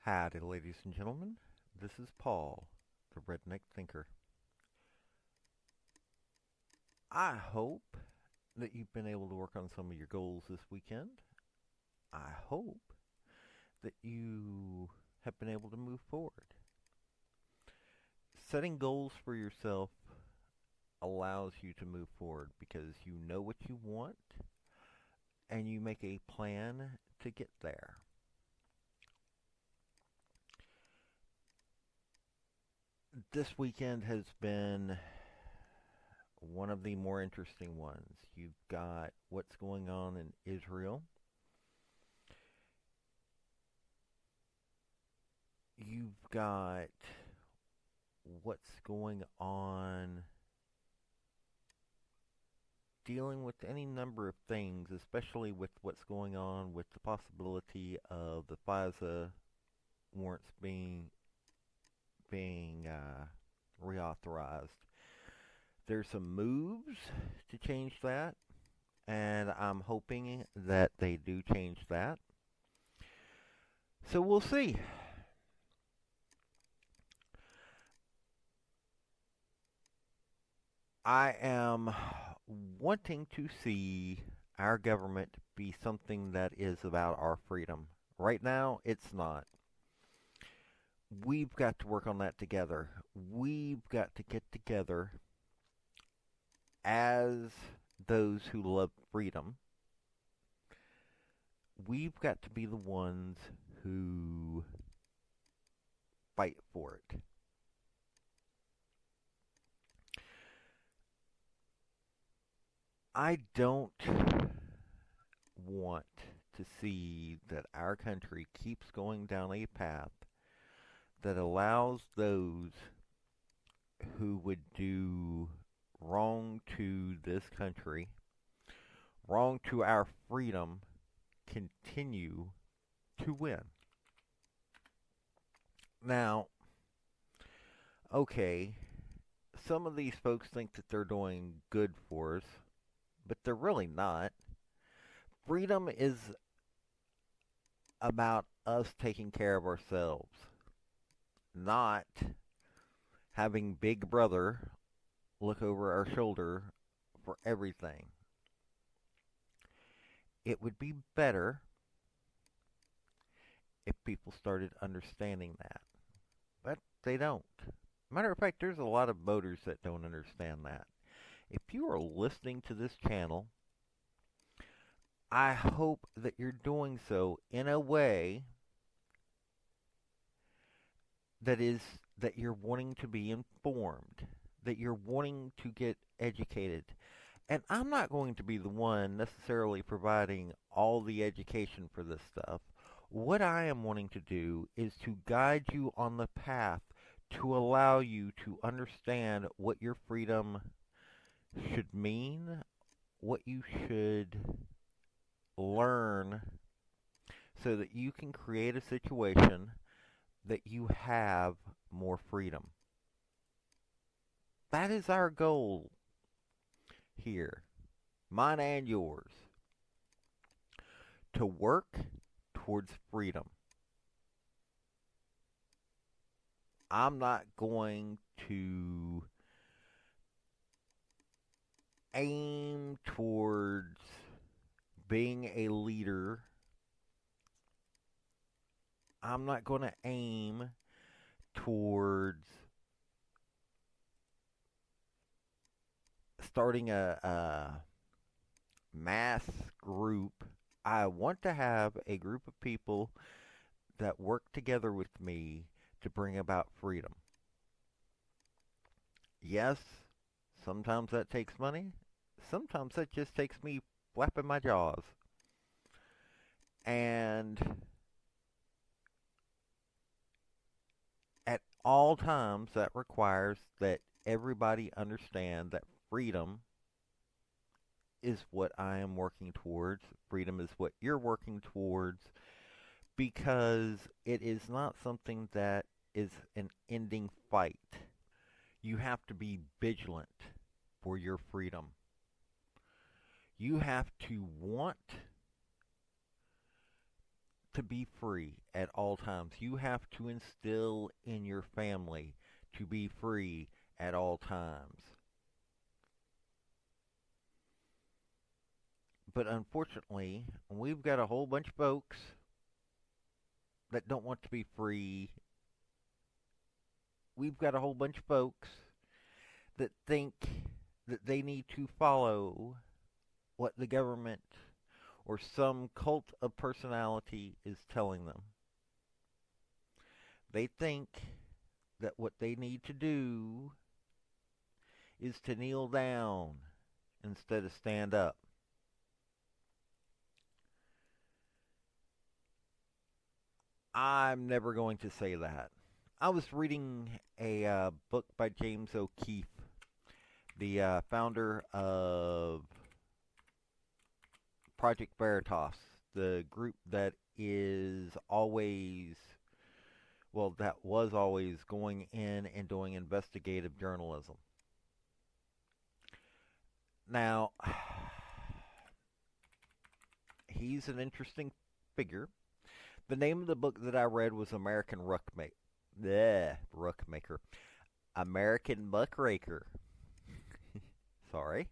Howdy, ladies and gentlemen. This is Paul, the Redneck Thinker. I hope that you've been able to work on some of your goals this weekend. I hope that you have been able to move forward. Setting goals for yourself allows you to move forward because you know what you want and you make a plan to get there. This weekend has been one of the more interesting ones. You've got what's going on in Israel. You've got what's going on dealing with any number of things, especially with what's going on with the possibility of the FISA warrants being reauthorized. There's some moves to change that, and I'm hoping that they do change that. So we'll see. I am wanting to see our government be something that is about our freedom. Right now, it's not. We've got to work on that together. We've got to get together as those who love freedom. We've got to be the ones who fight for it. I don't want to see that our country keeps going down a path that allows those who would do wrong to this country, wrong to our freedom, continue to win. Now, okay, some of these folks think that they're doing good for us, but they're really not. Freedom is about us taking care of ourselves, not having Big Brother look over our shoulder for everything. It would be better if people started understanding that, but they don't. Matter of fact, there's a lot of voters that don't understand that. If you are listening to this channel, I hope that you're doing so in a way that you're wanting to be informed, that you're wanting to get educated. And I'm not going to be the one necessarily providing all the education for this stuff. What I am wanting to do is to guide you on the path to allow you to understand what your freedom should mean, what you should learn, so that you can create a situation that you have more freedom. That is our goal here, mine and yours, to work towards freedom. I'm not going to aim towards being a leader. I'm not going to aim towards starting a mass group. I want to have a group of people that work together with me to bring about freedom. Yes, sometimes that takes money. Sometimes that just takes me flapping my jaws. And at all times, that requires that everybody understand that freedom is what I am working towards. Freedom is what you're working towards, because it is not something that is an ending fight. You have to be vigilant for your freedom. You have to want to be free at all times. You have to instill in your family to be free at all times. But unfortunately, we've got a whole bunch of folks that don't want to be free. We've got a whole bunch of folks that think that they need to follow what the government or some cult of personality is telling them. They think that what they need to do is to kneel down instead of stand up. I'm never going to say that. I was reading a book by James O'Keefe, the founder of Project Veritas, the group that is always, well, that was always going in and doing investigative journalism. Now, he's an interesting figure. The name of the book that I read was American Ruckmaker. American Muckraker. Sorry.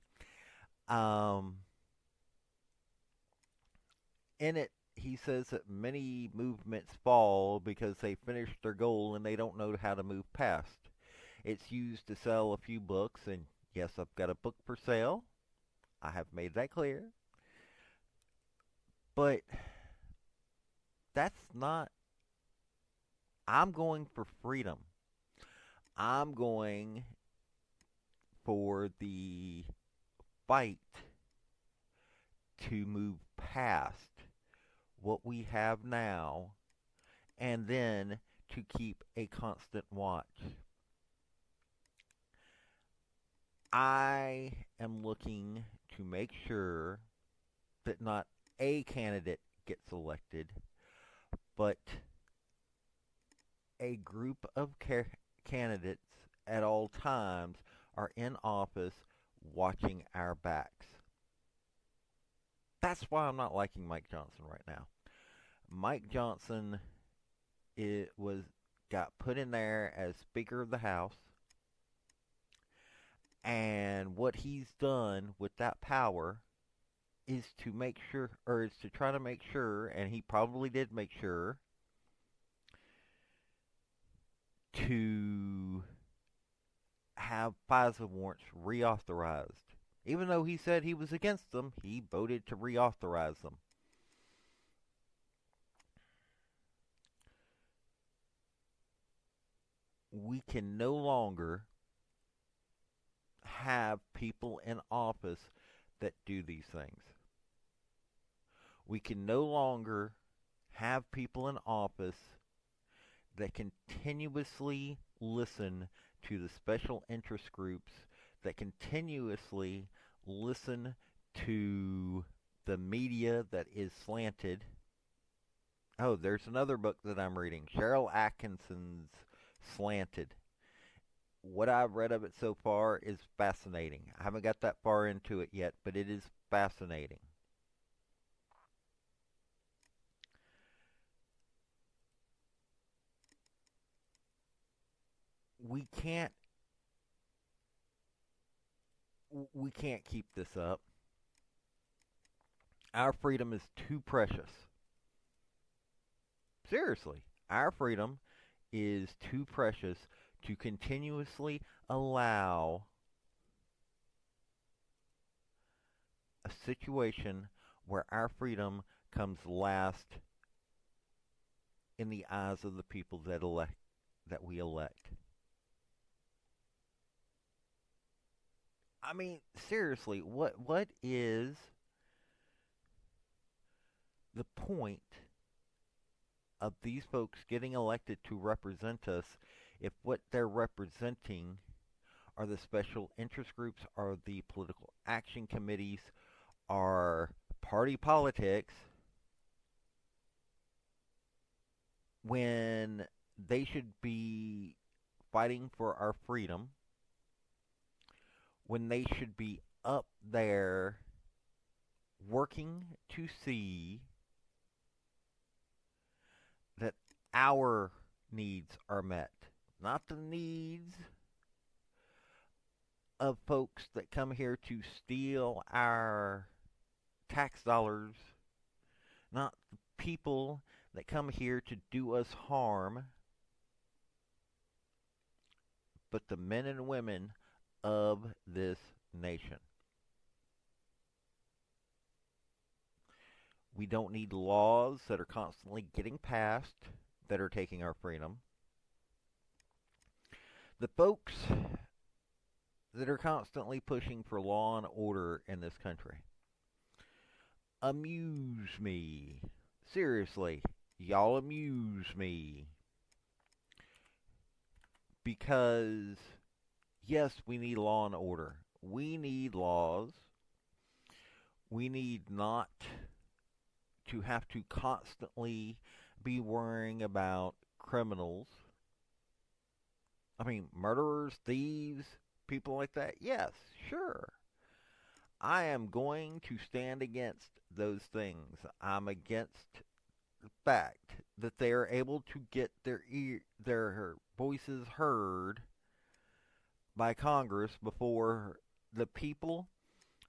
In it, he says that many movements fall because they finish their goal and they don't know how to move past. It's used to sell a few books, and yes, I've got a book for sale. I have made that clear. But that's not. I'm going for freedom. I'm going for the fight to move past what we have now and then to keep a constant watch. I am looking to make sure that not a candidate gets elected, but a group of candidates at all times are in office watching our backs. That's why I'm not liking Mike Johnson right now. Mike Johnson got put in there as Speaker of the House, and what he's done with that power is to make sure, or is to try to make sure, and he probably did make sure, to have FISA warrants reauthorized. Even though he said he was against them, he voted to reauthorize them. We can no longer have people in office that do these things. We can no longer have people in office that continuously listen to the special interest groups, that continuously listen to the media that is slanted. Oh, there's another book that I'm reading, Cheryl Atkinson's Slanted. What I've read of it so far is fascinating. I haven't got that far into it yet, but it is fascinating. We can't keep this up. Our freedom is too precious. Seriously, our freedom is too precious to continuously allow a situation where our freedom comes last in the eyes of the people that we elect. I mean, seriously, what is the point of these folks getting elected to represent us if what they're representing are the special interest groups, are the political action committees, are party politics, when they should be fighting for our freedom, when they should be up there working to see our needs are met, not the needs of folks that come here to steal our tax dollars, not the people that come here to do us harm, but the men and women of this nation. We don't need laws that are constantly getting passed that are taking our freedom. The folks that are constantly pushing for law and order in this country amuse me. Seriously, y'all amuse me. Because, yes, we need law and order. We need laws. We need not to have to constantly be worrying about criminals. I mean, murderers, thieves, people like that. Yes, sure. I am going to stand against those things. I'm against the fact that they are able to get their voices heard by Congress before the people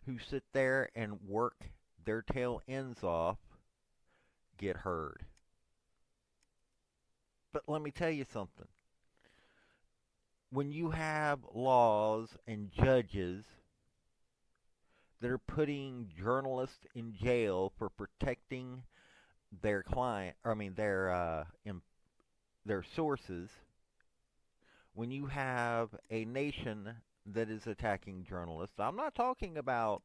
who sit there and work their tail ends off get heard. But let me tell you something. When you have laws and judges that are putting journalists in jail for protecting their client, or I mean their sources, when you have a nation that is attacking journalists, I'm not talking about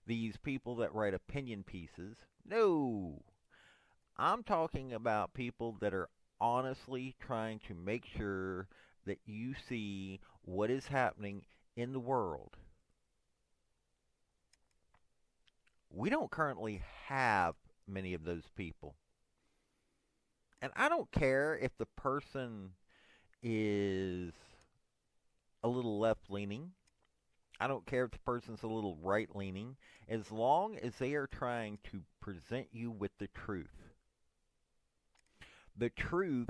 these people that write opinion pieces. No. I'm talking about people that are honestly trying to make sure that you see what is happening in the world. We don't currently have many of those people. And I don't care if the person is a little left leaning. I don't care if the person's a little right leaning. As long as they are trying to present you with the truth. The truth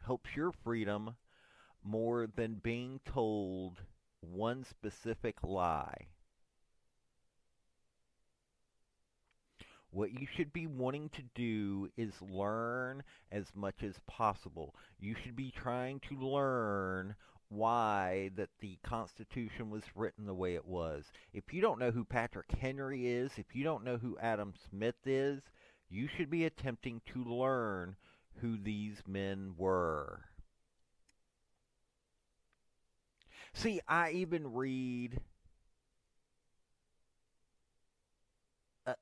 helps your freedom more than being told one specific lie. What you should be wanting to do is learn as much as possible. You should be trying to learn why that the Constitution was written the way it was. If you don't know who Patrick Henry is, if you don't know who Adam Smith is, you should be attempting to learn who these men were. See, I even read.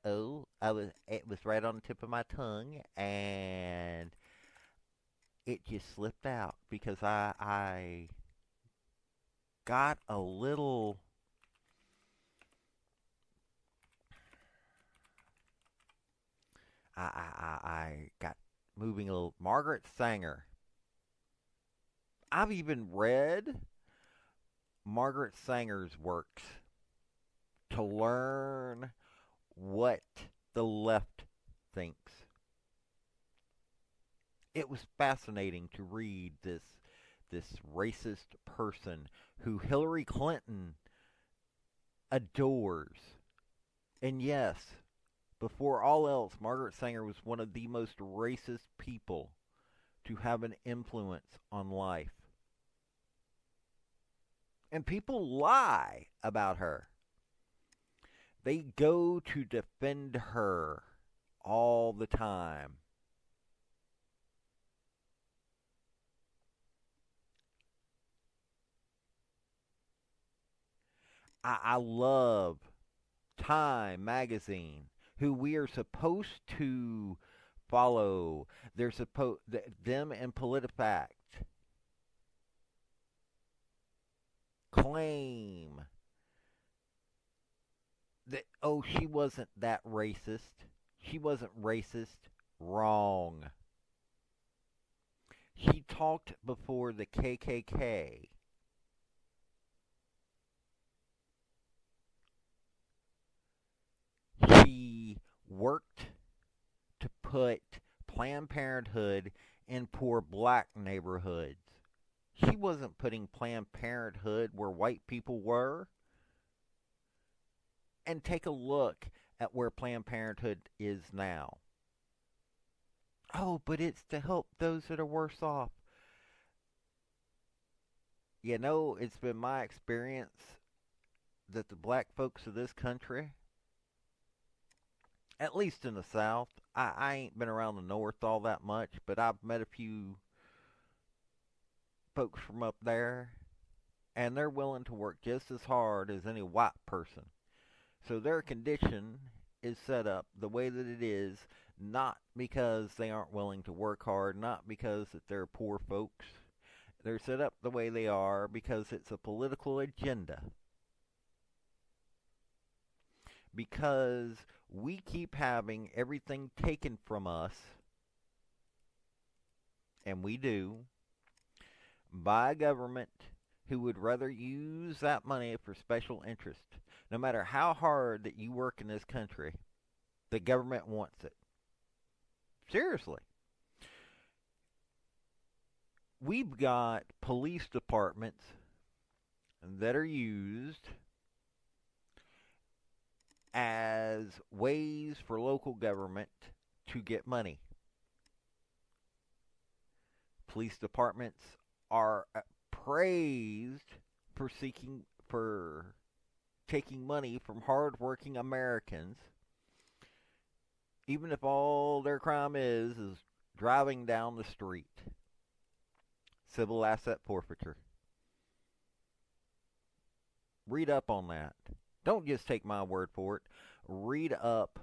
It was right on the tip of my tongue, and it just slipped out because I got a little. I got moving a little. Margaret Sanger. I've even read Margaret Sanger's works to learn what the left thinks. It was fascinating to read this racist person who Hillary Clinton adores. And yes, before all else, Margaret Sanger was one of the most racist people to have an influence on life. And people lie about her. They go to defend her all the time. I love Time magazine, who we are supposed to follow. They're supposed them and PolitiFact claim that, oh, she wasn't that racist. She wasn't racist. Wrong. She talked before the KKK. She worked to put Planned Parenthood in poor black neighborhoods. She wasn't putting Planned Parenthood where white people were. And take a look at where Planned Parenthood is now. Oh, but it's to help those that are worse off. You know, it's been my experience that the black folks of this country, at least in the South, I ain't been around the North all that much, but I've met a few folks from up there, and they're willing to work just as hard as any white person. So their condition is set up the way that it is, not because they aren't willing to work hard, not because that they're poor folks. They're set up the way they are because it's a political agenda. Because we keep having everything taken from us, and we do, by a government who would rather use that money for special interest. No matter how hard that you work in this country, the government wants it. Seriously. We've got police departments that are used as ways for local government to get money. Police departments are praised for taking money from hard-working Americans, even if all their crime is driving down the street. Civil asset forfeiture. Read up on that. Don't just take my word for it. Read up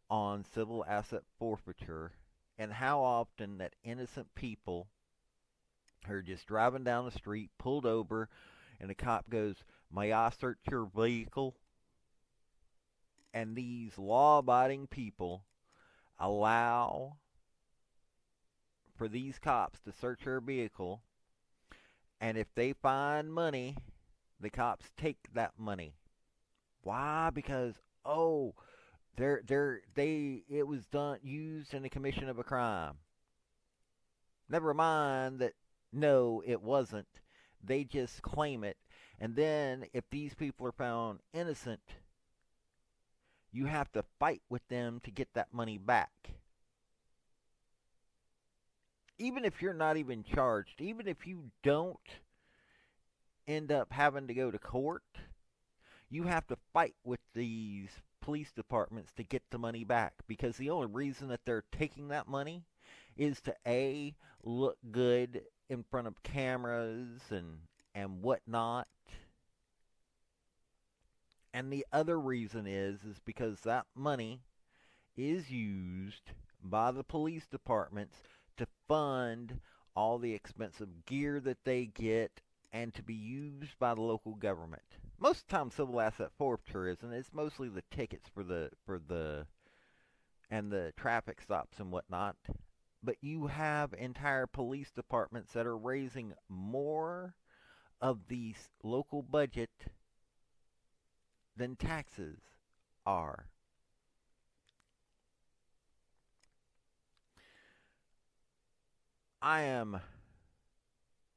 on civil asset forfeiture and how often that innocent people are just driving down the street, pulled over, and the cop goes, "May I search your vehicle?" And these law-abiding people allow for these cops to search their vehicle, and if they find money, the cops take that money. Why? Because it was used in the commission of a crime. Never mind that no, it wasn't. They just claim it. And then if these people are found innocent, you have to fight with them to get that money back. Even if you're not even charged, even if you don't end up having to go to court, you have to fight with these police departments to get the money back, because the only reason that they're taking that money is to A, look good in front of cameras and whatnot. And the other reason is because that money is used by the police departments to fund all the expensive gear that they get and to be used by the local government. Most of the time civil asset forfeiture isn't. It's mostly the tickets for the and the traffic stops and whatnot. But you have entire police departments that are raising more of the local budget than taxes are. I am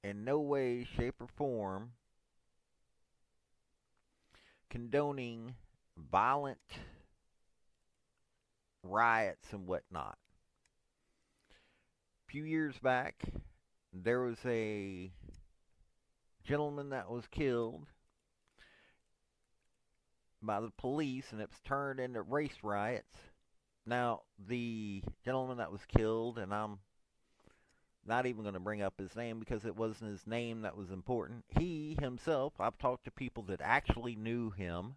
in no way, shape, or form condoning violent riots and whatnot. A few years back, there was a gentleman that was killed by the police, and it was turned into race riots. Now, the gentleman that was killed, and I'm not even going to bring up his name because it wasn't his name that was important. He himself, I've talked to people that actually knew him,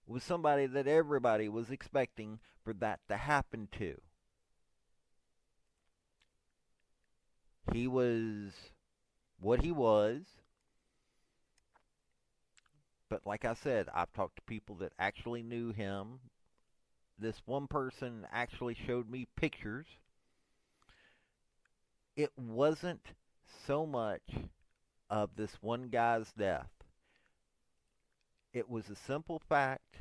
was somebody that everybody was expecting for that to happen to. He was what he was. But like I said, I've talked to people that actually knew him. This one person actually showed me pictures. It wasn't so much of this one guy's death. It was a simple fact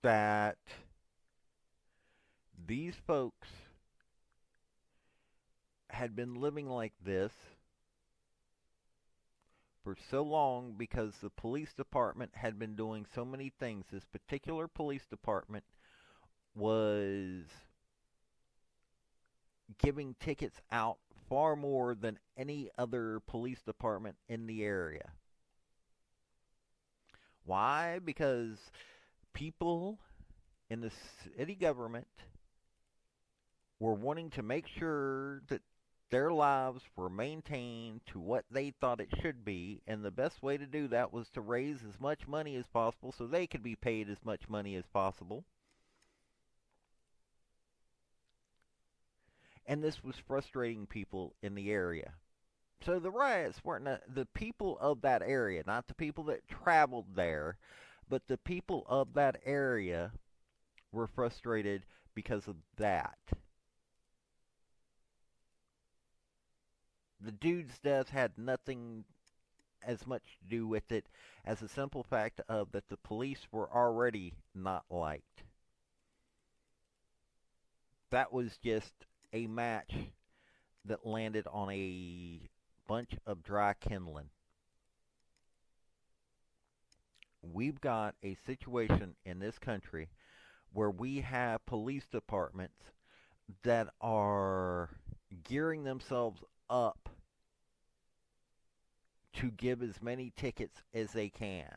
that these folks had been living like this for so long because the police department had been doing so many things. This particular police department was giving tickets out far more than any other police department in the area. Why? Because people in the city government were wanting to make sure that their lives were maintained to what they thought it should be, and the best way to do that was to raise as much money as possible so they could be paid as much money as possible. And this was frustrating people in the area. So the riots weren't the people of that area, not the people that traveled there, but the people of that area were frustrated because of that. The dude's death had nothing as much to do with it as the simple fact of that the police were already not liked. That was just a match that landed on a bunch of dry kindling. We've got a situation in this country where we have police departments that are gearing themselves up to give as many tickets as they can.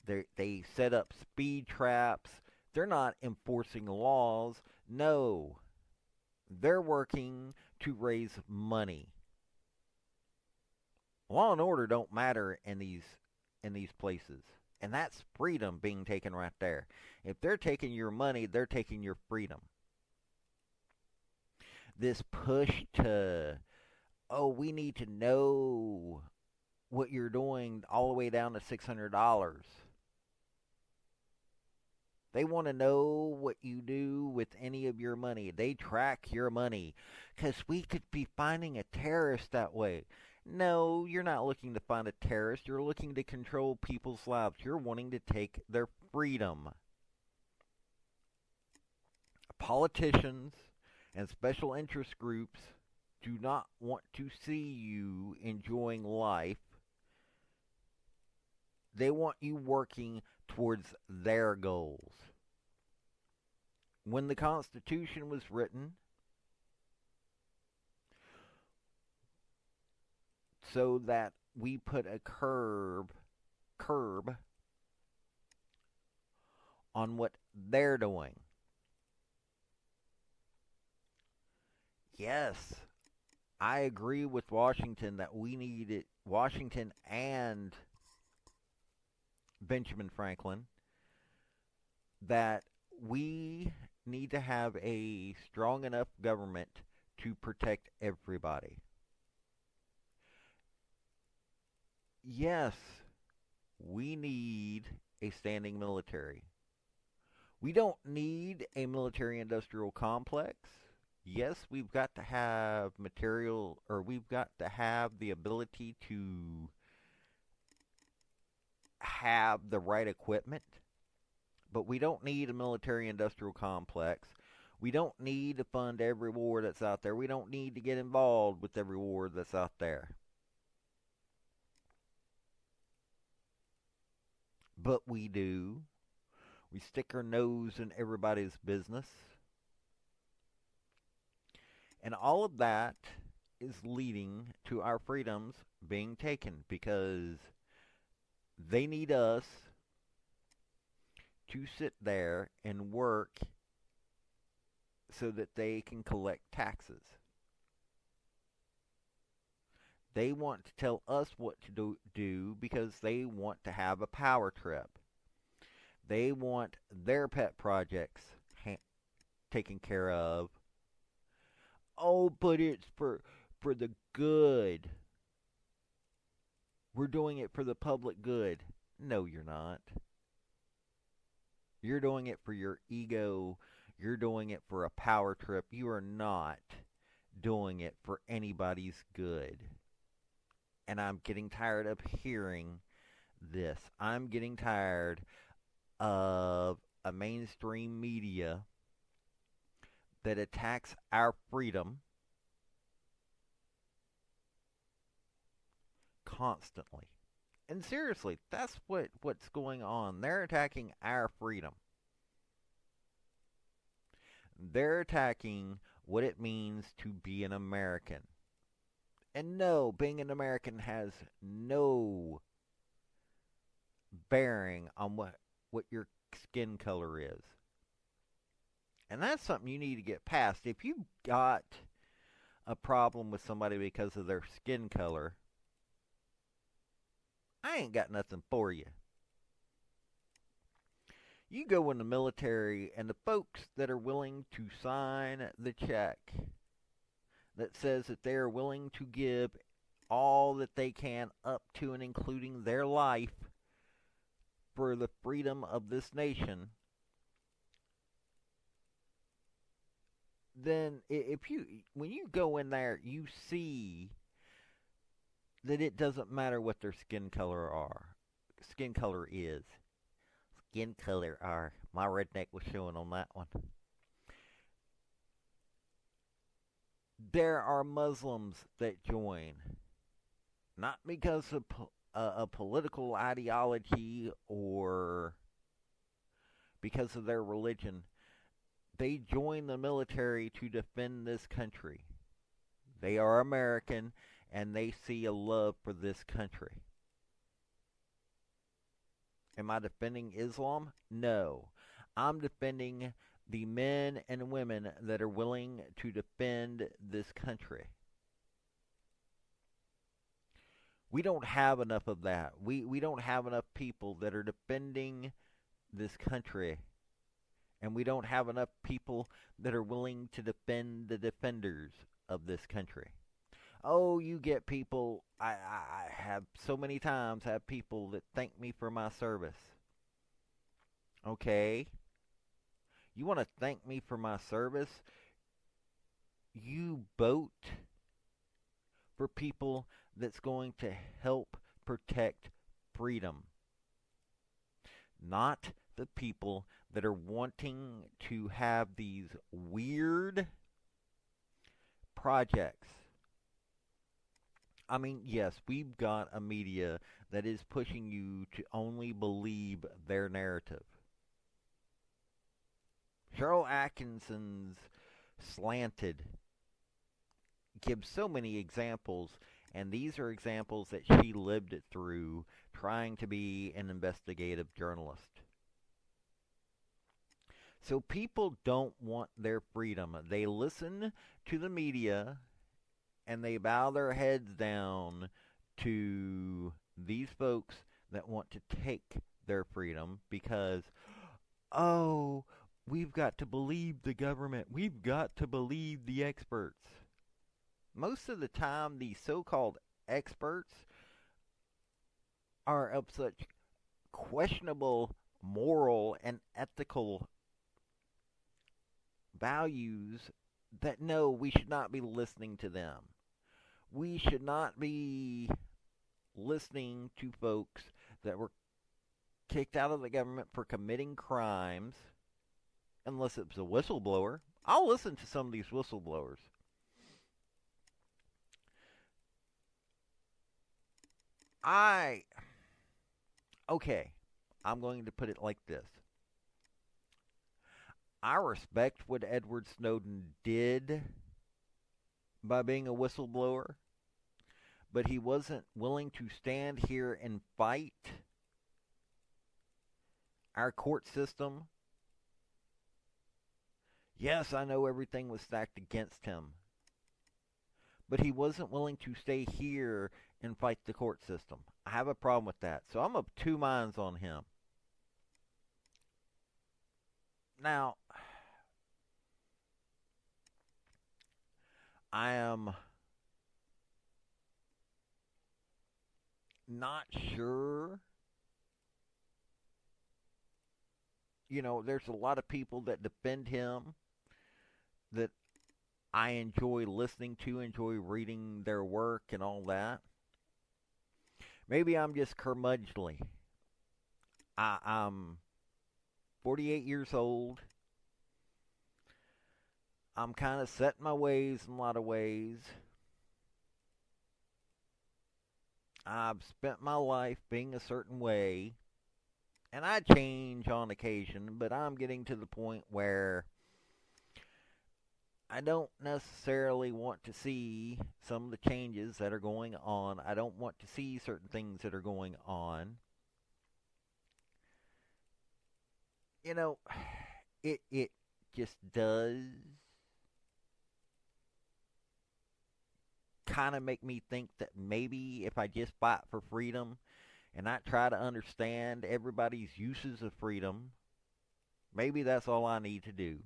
They set up speed traps. They're not enforcing laws. No, they're working to raise money. Law and order don't matter in these places. And that's freedom being taken right there. If they're taking your money, they're taking your freedom. This push to, oh, we need to know what you're doing all the way down to $600. They want to know what you do with any of your money. They track your money. Because we could be finding a terrorist that way. No, you're not looking to find a terrorist. You're looking to control people's lives. You're wanting to take their freedom. Politicians and special interest groups do not want to see you enjoying life. They want you working towards their goals. When the Constitution was written, so that we put a curb on what they're doing. Yes, I agree with Washington that we needed Washington and Benjamin Franklin that we need to have a strong enough government to protect everybody. Yes, we need a standing military. We don't need a military industrial complex. Yes, we've got to have material, or we've got to have the ability to have the right equipment, but we don't need a military industrial complex. We don't need to fund every war that's out there. We don't need to get involved with every war that's out there. But we do. We stick our nose in everybody's business. And all of that is leading to our freedoms being taken because they need us to sit there and work so that they can collect taxes. They want to tell us what to do because they want to have a power trip. They want their pet projects taken care of. Oh, but it's for the good. We're doing it for the public good. No, you're not. You're doing it for your ego. You're doing it for a power trip. You are not doing it for anybody's good. And I'm getting tired of hearing this. I'm getting tired of a mainstream media that attacks our freedom constantly. And seriously, that's what's going on. They're attacking our freedom. They're attacking what it means to be an American. And no, being an American has no bearing on what your skin color is. And that's something you need to get past. If you got a problem with somebody because of their skin color, I ain't got nothing for you. You go in the military, and the folks that are willing to sign the check that says that they are willing to give all that they can, up to and including their life, for the freedom of this nation, then when you go in there, you see that it doesn't matter what their skin color is. Skin color are. My redneck was showing on that one. There are Muslims that join, not because of a political ideology or because of their religion. They join the military to defend this country. They are American, and they see a love for this country. Am I defending Islam? No. I'm defending the men and women that are willing to defend this country. We don't have enough of that. We don't have enough people that are defending this country. And we don't have enough people that are willing to defend the defenders of this country. Oh, you get people, I have so many times have people that thank me for my service. Okay. You want to thank me for my service? You vote for people that's going to help protect freedom. Not the people that are wanting to have these weird projects. I mean, yes, we've got a media that is pushing you to only believe their narrative. Cheryl Atkinson's Slanted gives so many examples, and these are examples that she lived it through trying to be an investigative journalist. So people don't want their freedom. They listen to the media and they bow their heads down to these folks that want to take their freedom because, oh, we've got to believe the government. We've got to believe the experts. Most of the time, these so-called experts are of such questionable moral and ethical values that no, we should not be listening to them. We should not be listening to folks that were kicked out of the government for committing crimes, unless it was a whistleblower. I'll listen to some of these whistleblowers. Okay, I'm going to put it like this. I respect what Edward Snowden did by being a whistleblower, but he wasn't willing to stand here and fight our court system. Yes, I know everything was stacked against him, but he wasn't willing to stay here and fight the court system. I have a problem with that, so I'm of two minds on him. Now, I am not sure. There's a lot of people that defend him that I enjoy listening to, enjoy reading their work and all that. Maybe I'm just curmudgeonly. I'm 48 years old. I'm kind of set in my ways in a lot of ways. I've spent my life being a certain way, and I change on occasion, but I'm getting to the point where I don't necessarily want to see some of the changes that are going on. I don't want to see certain things that are going on. You know, it just does kind of make me think that maybe if I just fight for freedom and not try to understand everybody's uses of freedom, maybe that's all I need to do.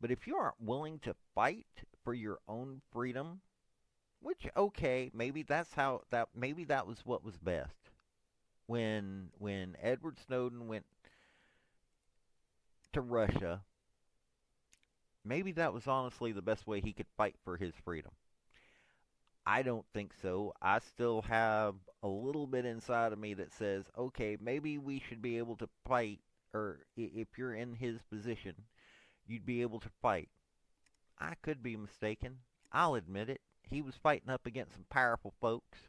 But if you aren't willing to fight for your own freedom, which okay, maybe that was what was best. When Edward Snowden went to Russia, maybe that was honestly the best way he could fight for his freedom. I don't think so. I still have a little bit inside of me that says, okay, maybe we should be able to fight, or if you're in his position, you'd be able to fight. I could be mistaken. I'll admit it. He was fighting up against some powerful folks.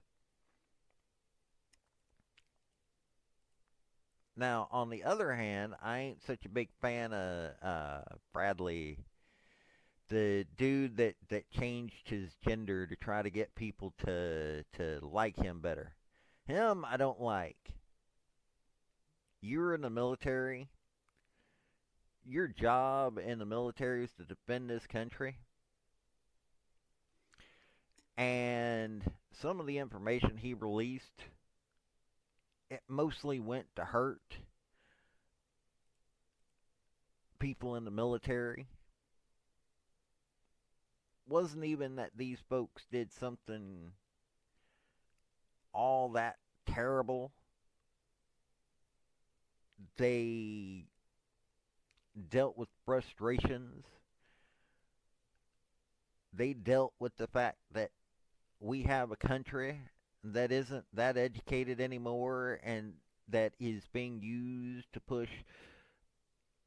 Now, on the other hand, I ain't such a big fan of Bradley, the dude that changed his gender to try to get people to like him better. Him, I don't like. You're in the military. Your job in the military is to defend this country. And some of the information he released, it mostly went to hurt people in the military. Wasn't even that these folks did something all that terrible. They dealt with frustrations. They dealt with the fact that we have a country that isn't that educated anymore and that is being used to push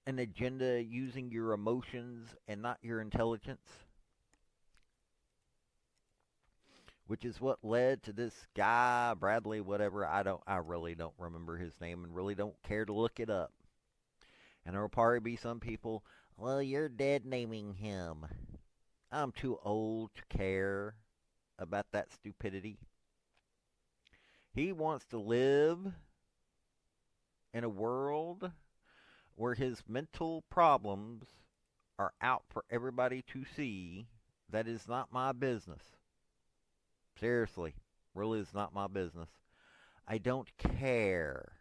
an agenda using your emotions and not your intelligence, which is what led to this guy Bradley whatever. I really don't remember his name and really don't care to look it up. And there will probably be some people, well, you're dead naming him. I'm too old to care about that stupidity. He wants to live in a world where his mental problems are out for everybody to see. That is not my business. Seriously, really is not my business. I don't care.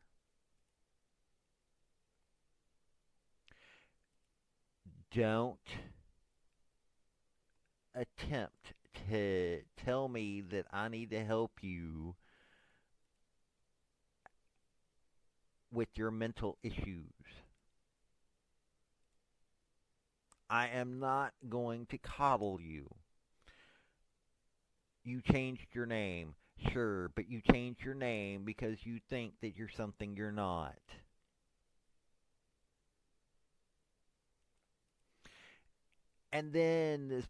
Don't attempt to tell me that I need to help you with your mental issues. I am not going to coddle you. You changed your name. Sure, but you changed your name because you think that you're something you're not. And then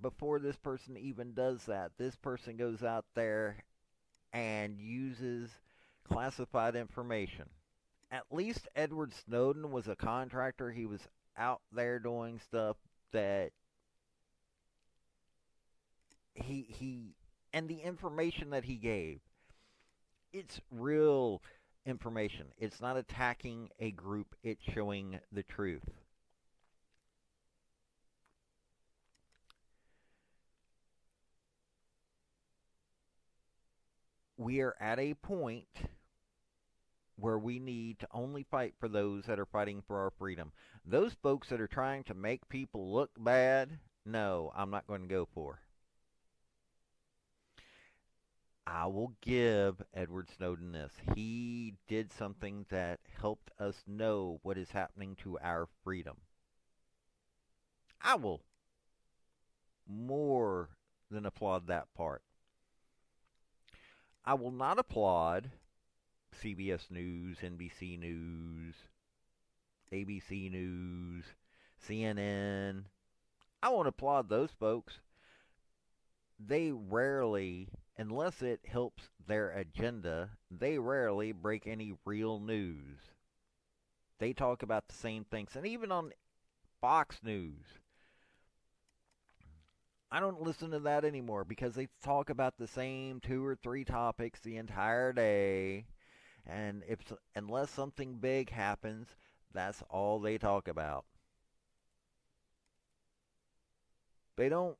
before this person even does that, this person goes out there and uses classified information. At least Edward Snowden was a contractor. He was out there doing stuff that he and the information that he gave, it's real information. It's not attacking a group, it's showing the truth. We are at a point where we need to only fight for those that are fighting for our freedom. Those folks that are trying to make people look bad, no, I'm not going to go for. I will give Edward Snowden this. He did something that helped us know what is happening to our freedom. I will more than applaud that part. I will not applaud CBS News, NBC News, ABC News, CNN. I want to applaud those folks. They rarely, unless it helps their agenda, they rarely break any real news. They talk about the same things. And even on Fox News, I don't listen to that anymore because they talk about the same two or three topics the entire day. And unless something big happens, that's all they talk about. They don't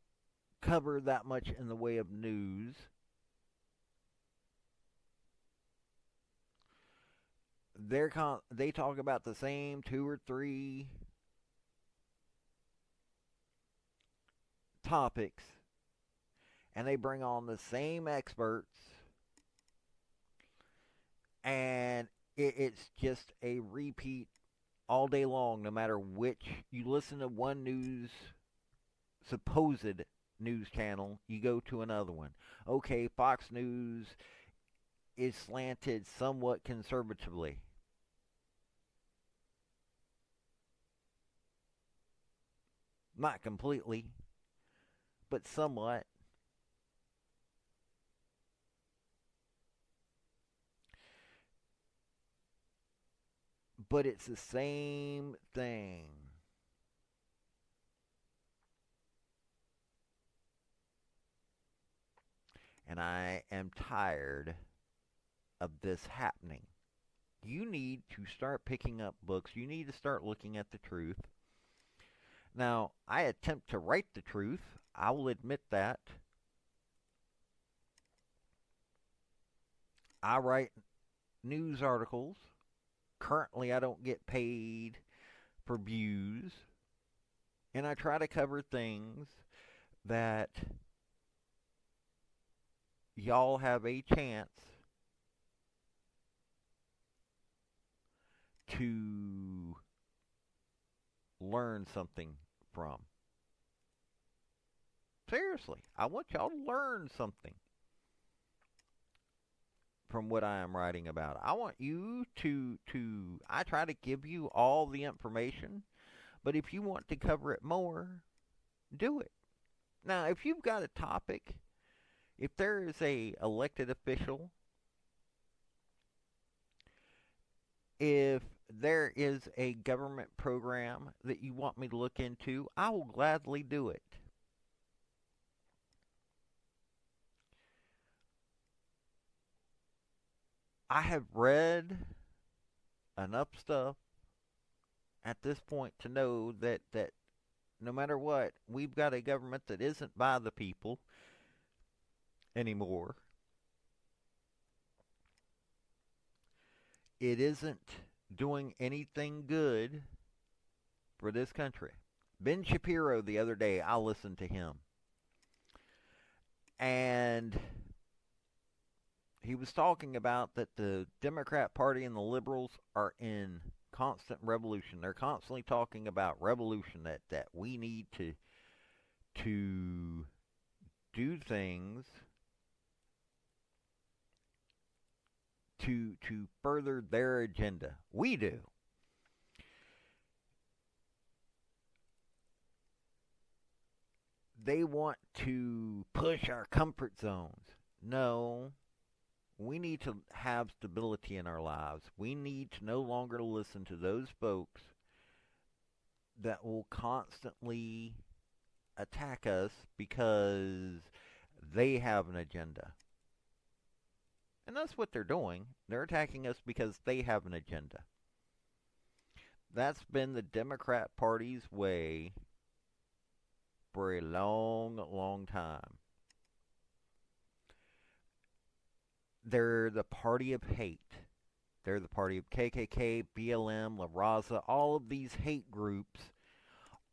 cover that much in the way of news. They talk about the same two or three topics, and they bring on the same experts, and it's just a repeat all day long. No matter which you listen to, one supposed news channel, you go to another one. Okay, Fox News is slanted somewhat conservatively. Not completely, but somewhat. But it's the same thing. And I am tired of this happening. You need to start picking up books. You need to start looking at the truth. Now, I attempt to write the truth. I will admit that. I write news articles. Currently, I don't get paid for views. And I try to cover things that y'all have a chance to learn something from. Seriously, I want y'all to learn something from what I am writing about. I want you to I try to give you all the information, but if you want to cover it more, do it. Now, if you've got a topic, if there is a elected official, if there is a government program that you want me to look into, I will gladly do it. I have read enough stuff at this point to know that no matter what, we've got a government that isn't by the people anymore. It isn't doing anything good for this country. Ben Shapiro the other day, I listened to him. And he was talking about that the Democrat Party and the liberals are in constant revolution. They're constantly talking about revolution, that we need to do things to further their agenda. We do. They want to push our comfort zones. No, we need to have stability in our lives. We need to no longer listen to those folks that will constantly attack us because they have an agenda. And that's what they're doing. They're attacking us because they have an agenda. That's been the Democrat Party's way for a long, long time. They're the party of hate. They're the party of KKK, BLM, La Raza. All of these hate groups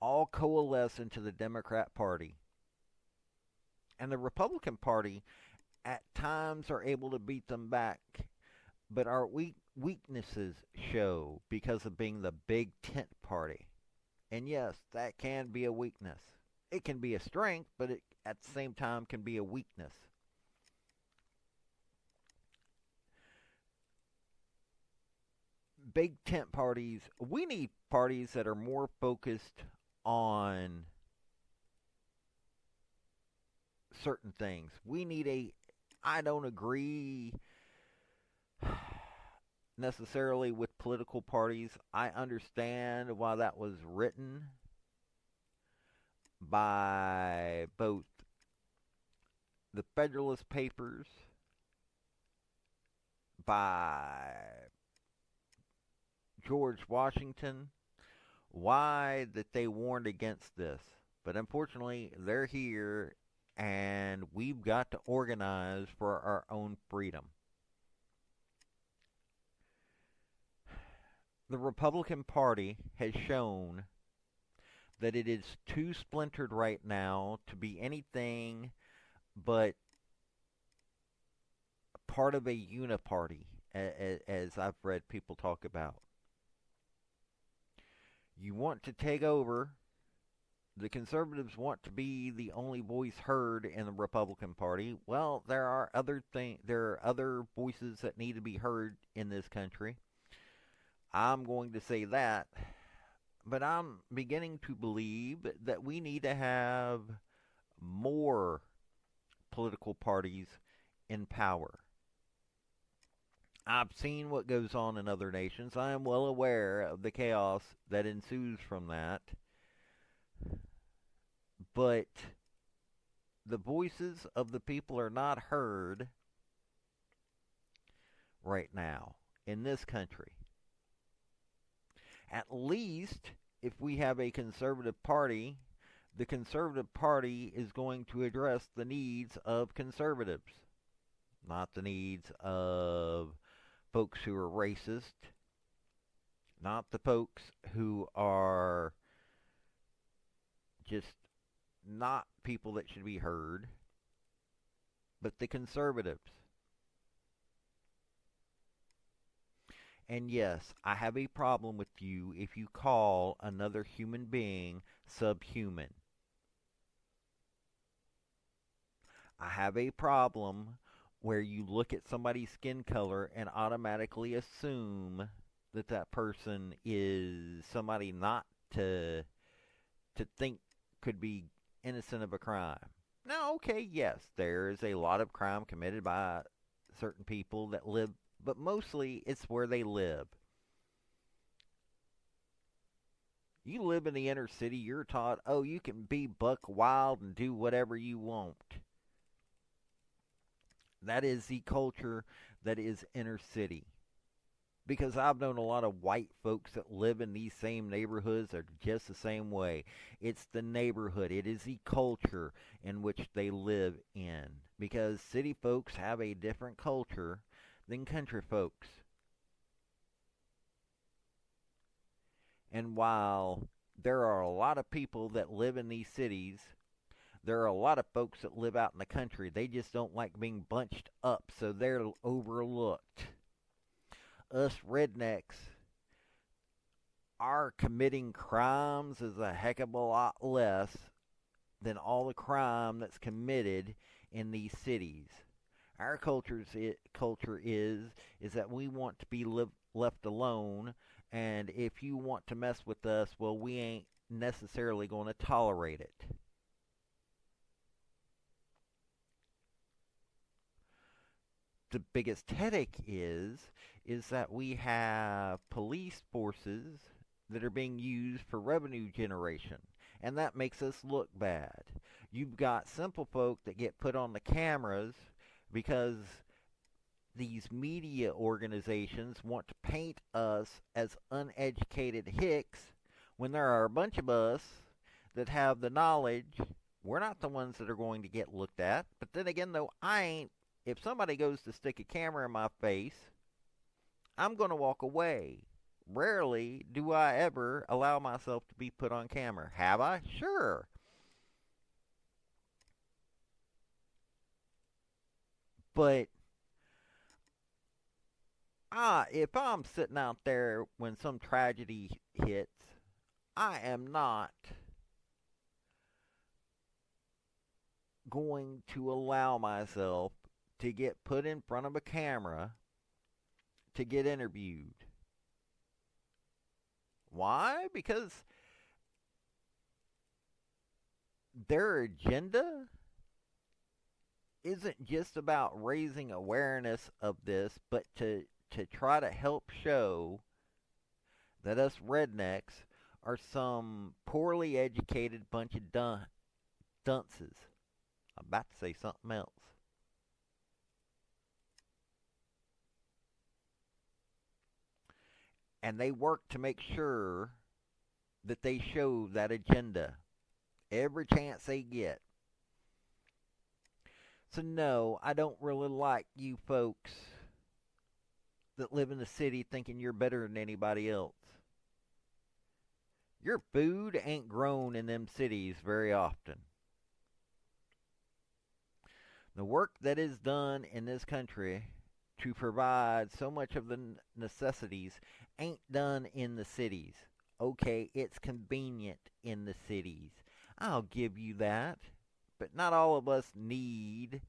all coalesce into the Democrat Party. And the Republican Party at times are able to beat them back. But our weaknesses show because of being the big tent party. And yes, that can be a weakness. It can be a strength, but it at the same time can be a weakness. big tent parties. We need parties that are more focused on certain things. We need a. I don't agree necessarily with political parties. I understand why that was written by both the Federalist Papers, by George Washington, why that they warned against this. But unfortunately, they're here, and we've got to organize for our own freedom. The Republican Party has shown that it is too splintered right now to be anything but part of a uniparty, as I've read people talk about. You want to take over. The conservatives want to be the only voice heard in the Republican Party. Well, there are other voices that need to be heard in this country. I'm going to say that, but I'm beginning to believe that we need to have more political parties in power. I've seen what goes on in other nations. I am well aware of the chaos that ensues from that. But the voices of the people are not heard right now in this country. At least if we have a conservative party, the conservative party is going to address the needs of conservatives, not the needs of folks who are racist, not the folks who are just not people that should be heard, but the conservatives. And yes, I have a problem with you if you call another human being subhuman. I have a problem where you look at somebody's skin color and automatically assume that that person is somebody not to think could be innocent of a crime. Now, okay, yes, there is a lot of crime committed by certain people that live, but mostly it's where they live. You live in the inner city, you're taught, oh, you can be buck wild and do whatever you want. That is the culture that is inner city. Because I've known a lot of white folks that live in these same neighborhoods are just the same way. It's the neighborhood. It is the culture in which they live in. Because city folks have a different culture than country folks. And while there are a lot of people that live in these cities, there are a lot of folks that live out in the country. They just don't like being bunched up, so they're overlooked. Us rednecks are committing crimes is a heck of a lot less than all the crime that's committed in these cities. Our culture is that we want to be left alone, and if you want to mess with us, well, we ain't necessarily going to tolerate it. The biggest headache is that we have police forces that are being used for revenue generation, and that makes us look bad. You've got simple folk that get put on the cameras because these media organizations want to paint us as uneducated hicks when there are a bunch of us that have the knowledge. We're not the ones that are going to get looked at. But then again, though, if somebody goes to stick a camera in my face, I'm going to walk away. Rarely do I ever allow myself to be put on camera. Have I? Sure. But if I'm sitting out there when some tragedy hits, I am not going to allow myself to get put in front of a camera to get interviewed. Why? Because their agenda isn't just about raising awareness of this, but to try to help show that us rednecks are some poorly educated bunch of dunces. I'm about to say something else. And they work to make sure that they show that agenda every chance they get. So, no, I don't really like you folks that live in the city thinking you're better than anybody else. Your food ain't grown in them cities very often. The work that is done in this country to provide so much of the necessities ain't done in the cities. Okay, it's convenient in the cities. I'll give you that. But not all of us need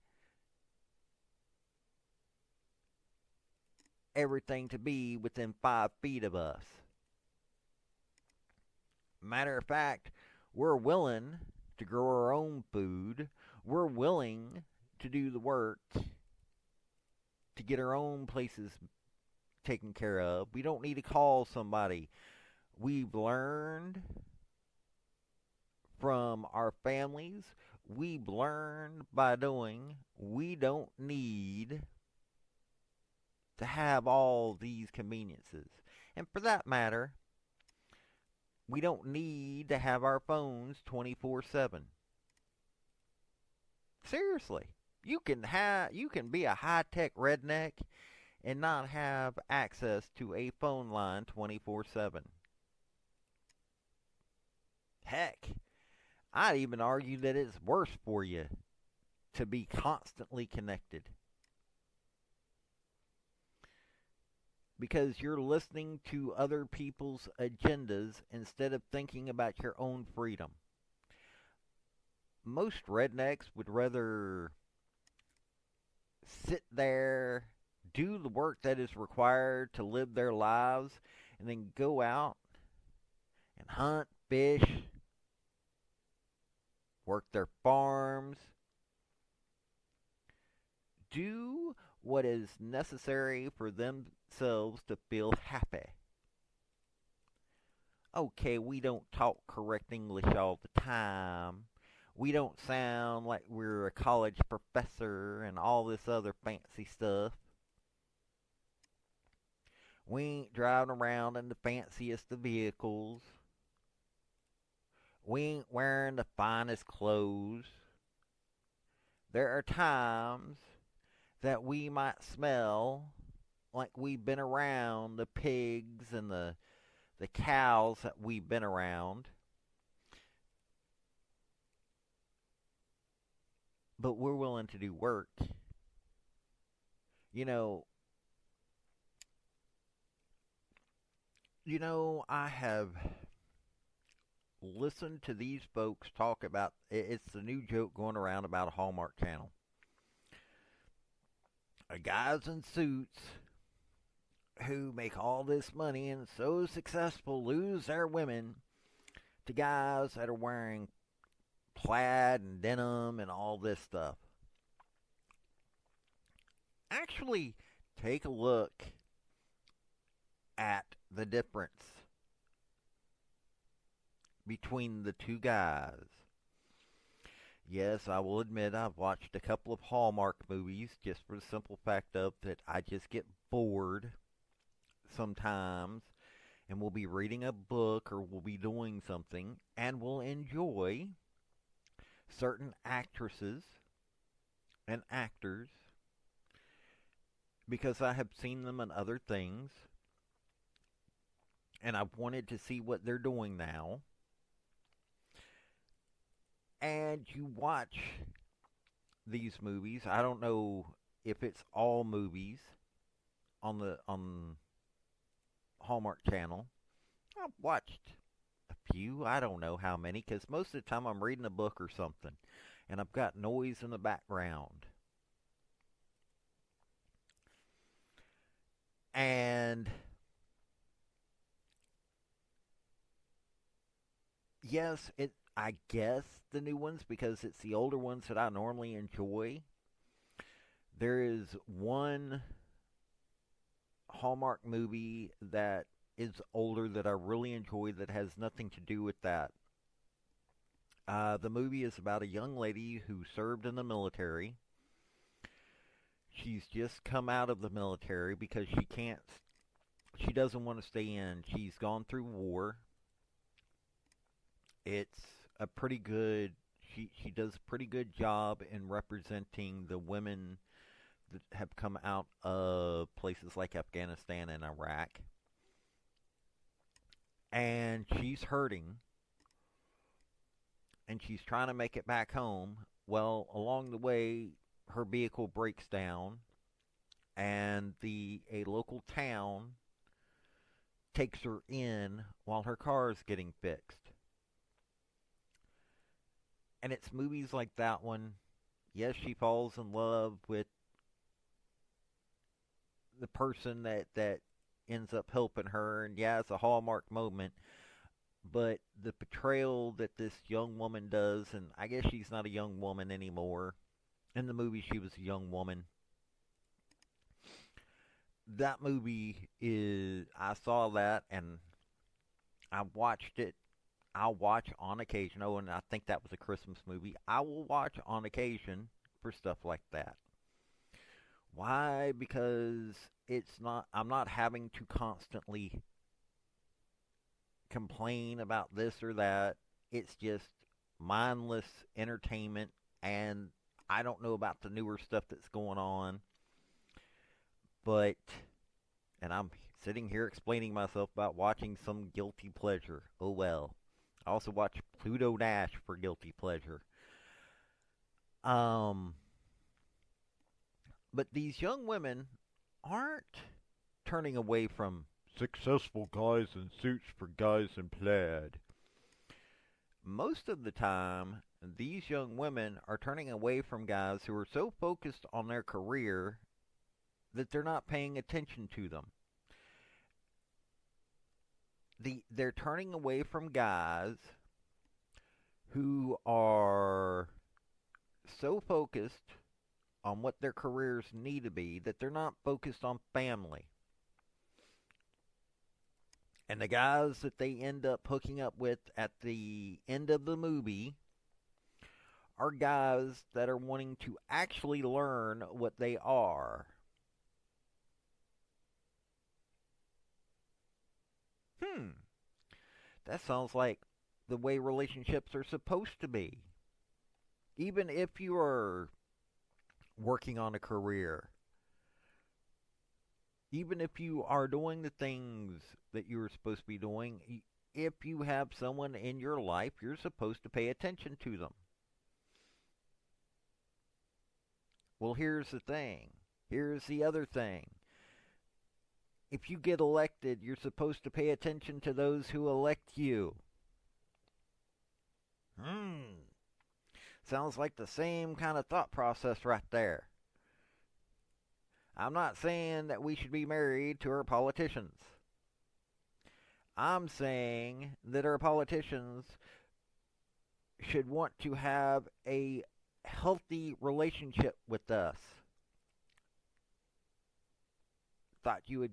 everything to be within 5 feet of us. Matter of fact, we're willing to grow our own food. We're willing to do the work to get our own places taken care of. We don't need to call somebody. We've learned from our families. We've learned by doing. We don't need to have all these conveniences. And for that matter, we don't need to have our phones 24/7. Seriously. You can be a high-tech redneck and not have access to a phone line 24/7. Heck, I'd even argue that it's worse for you to be constantly connected because you're listening to other people's agendas instead of thinking about your own freedom. Most rednecks would rather sit there, do the work that is required to live their lives, and then go out and hunt, fish, work their farms, do what is necessary for themselves to feel happy. Okay, we don't talk correct English all the time. We don't sound like we're a college professor and all this other fancy stuff. We ain't driving around in the fanciest of vehicles. We ain't wearing the finest clothes. There are times that we might smell like we've been around the pigs and the cows that we've been around. But we're willing to do work. You know, I have listened to these folks talk about it's the new joke going around about a Hallmark channel. Guys in suits who make all this money and so successful lose their women to guys that are wearing plaid and denim and all this stuff. Actually, take a look at the difference between the two guys. Yes, I will admit I've watched a couple of Hallmark movies just for the simple fact of that I just get bored sometimes and we'll be reading a book or we'll be doing something and we'll enjoy certain actresses and actors because I have seen them in other things and I've wanted to see what they're doing now. And you watch these movies. I don't know if it's all movies on Hallmark Channel. I've watched a few. I don't know how many because most of the time I'm reading a book or something, and I've got noise in the background. And Yes, it. I guess the new ones because it's the older ones that I normally enjoy. There is one Hallmark movie that is older that I really enjoy that has nothing to do with that. The movie is about a young lady who served in the military. She's just come out of the military because she doesn't want to stay in. She's gone through war. It's a pretty good, she does a pretty good job in representing the women that have come out of places like Afghanistan and Iraq. And she's hurting and she's trying to make it back home. Well, along the way, her vehicle breaks down, and the a local town takes her in while her car is getting fixed. And it's movies like that one. Yes, she falls in love with the person that ends up helping her, and yeah, it's a hallmark moment. But the portrayal that this young woman does, and I guess she's not a young woman anymore. In the movie, she was a young woman. That movie is. I saw that and I watched it. I'll watch on occasion. Oh, and I think that was a Christmas movie. I will watch on occasion for stuff like that. Why? Because it's not. I'm not having to constantly complain about this or that. It's just mindless entertainment, and I don't know about the newer stuff that's going on, but and I'm sitting here explaining myself about watching some guilty pleasure. Oh well. I also watch Pluto Nash for guilty pleasure. Um, but these young women aren't turning away from successful guys in suits for guys in plaid. Most of the time, these young women are turning away from guys who are so focused on their career that they're not paying attention to them. They're turning away from guys who are so focused on what their careers need to be that they're not focused on family. And the guys that they end up hooking up with at the end of the movie are guys that are wanting to actually learn what they are. Hmm, that sounds like the way relationships are supposed to be. Even if you are working on a career, even if you are doing the things that you're supposed to be doing, if you have someone in your life, you're supposed to pay attention to them. Well, here's the thing. Here's the other thing. If you get elected, you're supposed to pay attention to those who elect you. Hmm. Sounds like the same kind of thought process right there. I'm not saying that we should be married to our politicians. I'm saying that our politicians should want to have a healthy relationship with us. Thought you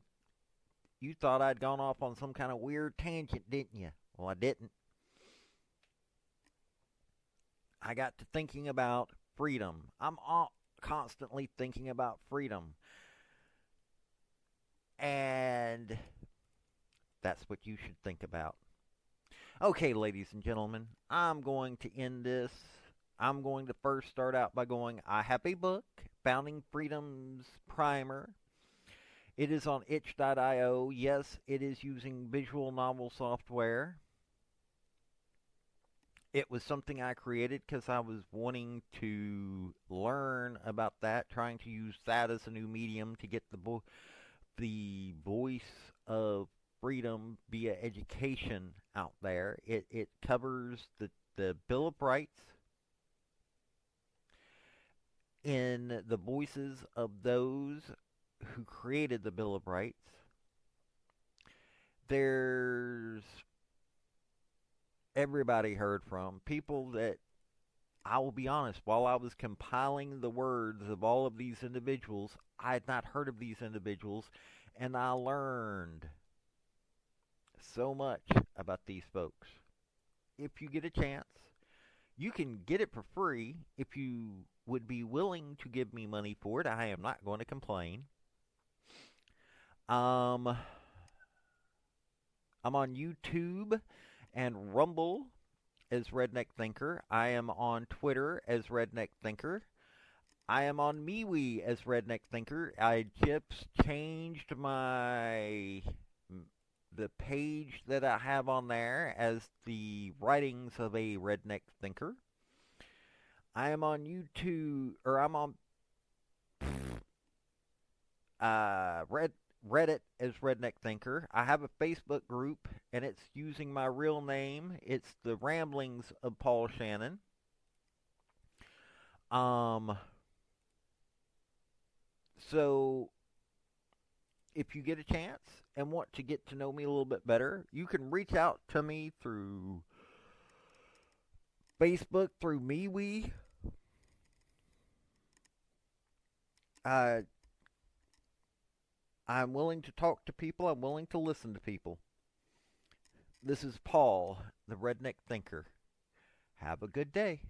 thought I'd gone off on some kind of weird tangent, didn't you? Well, I didn't. I got to thinking about freedom. I'm constantly thinking about freedom. And that's what you should think about. Okay, ladies and gentlemen, I'm going to end this. I'm going to first start out by going, I have a book, Founding Freedom's Primer. It is on itch.io. Yes, it is using visual novel software. It was something I created because I was wanting to learn about that, trying to use that as a new medium to get the voice of freedom via education out there. It covers the Bill of Rights in the voices of those who created the Bill of Rights. There's everybody heard from. People that, I will be honest, while I was compiling the words of all of these individuals, I had not heard of these individuals, and I learned so much about these folks. If you get a chance, you can get it for free. If you would be willing to give me money for it, I am not going to complain. Um, I'm on YouTube and Rumble as Redneck Thinker. I am on Twitter as Redneck Thinker. I am on MeWe as Redneck Thinker. I just changed the page that I have on there as the writings of a Redneck Thinker. I am on YouTube, or I'm on Reddit as Redneck Thinker. I have a Facebook group, and it's using my real name. It's the Ramblings of Paul Shannon. So if you get a chance and want to get to know me a little bit better, you can reach out to me through Facebook, through MeWe. I'm willing to talk to people. I'm willing to listen to people. This is Paul, the Redneck Thinker. Have a good day.